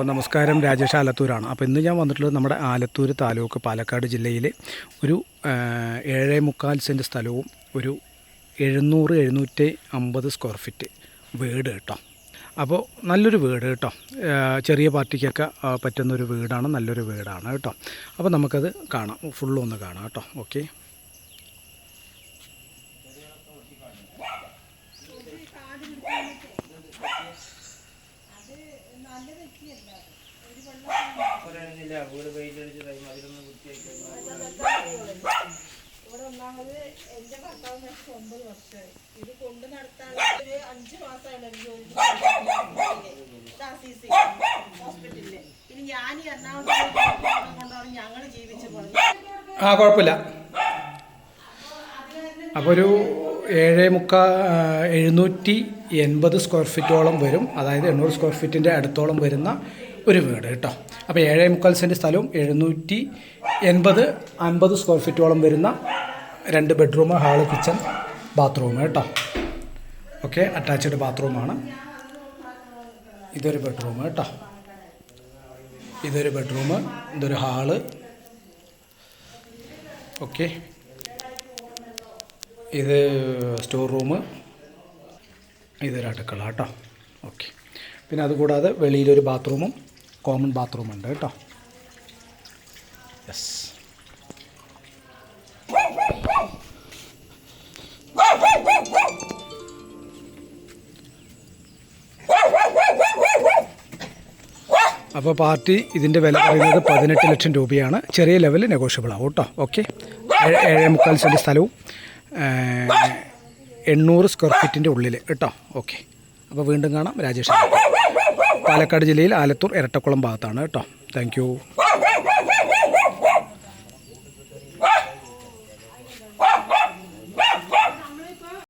നമസ്കാരം, രാജേഷ് ആലത്തൂരാണ്. അപ്പോൾ ഇന്ന് ഞാൻ വന്നിട്ടുള്ളത് നമ്മുടെ ആലത്തൂർ താലൂക്ക് പാലക്കാട് ജില്ലയിലെ ഒരു 7.25 സെൻറ്റ് സ്ഥലവും ഒരു 700-750 സ്ക്വയർ ഫീറ്റ് വീട് കേട്ടോ. അപ്പോൾ നല്ലൊരു വീട് കേട്ടോ, ചെറിയ പാർട്ടിക്കൊക്കെ പറ്റുന്നൊരു വീടാണ്, നല്ലൊരു വീടാണ് കേട്ടോ. അപ്പോൾ നമുക്കത് കാണാം, ഫുള്ളൊന്ന് കാണാം കേട്ടോ. ഓക്കെ, ഇവിടെ ഒന്നാമത് എൻ്റെ ഭർത്താവ് മരിച്ച് 9 വർഷമായി. ഇത് കൊണ്ട് നടത്താൻ ഒരു 5 മാസമാണ് ഹോസ്പിറ്റലില്. ഇനി ഞാൻ എറണാകുളത്ത് കൊണ്ടാണ് ഞങ്ങൾ ജീവിച്ചു പോകുന്നത്. കുഴപ്പമില്ല. അപ്പോൾ ഒരു 780 സ്ക്വയർ ഫീറ്റോളം വരും, അതായത് 800 സ്ക്വയർ ഫീറ്റിൻ്റെ അടുത്തോളം വരുന്ന ഒരു വീട് കേട്ടോ. അപ്പോൾ 7.25 സെൻറ്റ് സ്ഥലവും 780-50 സ്ക്വയർ ഫീറ്റോളം വരുന്ന 2 ബെഡ്റൂം, ഹാള്, കിച്ചൺ, ബാത്റൂം കേട്ടോ. ഓക്കെ, അറ്റാച്ച്ഡ് ബാത്റൂമാണ്. ഇതൊരു ബെഡ്റൂം കേട്ടോ, ഇതൊരു ബെഡ്റൂം, ഇതൊരു ഹാള്. ഓക്കെ, ഇത് സ്റ്റോർ റൂം, ഇതൊരു അടുക്കള കേട്ടോ. ഓക്കെ, പിന്നെ അതുകൂടാതെ വെളിയിലൊരു ബാത്റൂമും കോമൺ ബാത്റൂം ഉണ്ട് കേട്ടോ. യെസ്, അപ്പോൾ പാർട്ടി ഇതിൻ്റെ വില പറയുന്നത് 18 ലക്ഷം രൂപയാണ്. ചെറിയ ലെവൽ നെഗോഷ്യബിൾ ആവും കേട്ടോ. ഓക്കെ, 7.25 സെൻറ്റ് സ്ഥലവും 800 സ്ക്വയർ ഫീറ്റിൻ്റെ ഉള്ളിൽ കേട്ടോ. ഓക്കെ, അപ്പോൾ വീണ്ടും കാണാം. രാജേഷ്, പാലക്കാട് ജില്ലയിൽ ആലത്തൂർ ഇരട്ടക്കുളം ഭാഗത്താണ് കേട്ടോ. Thank you.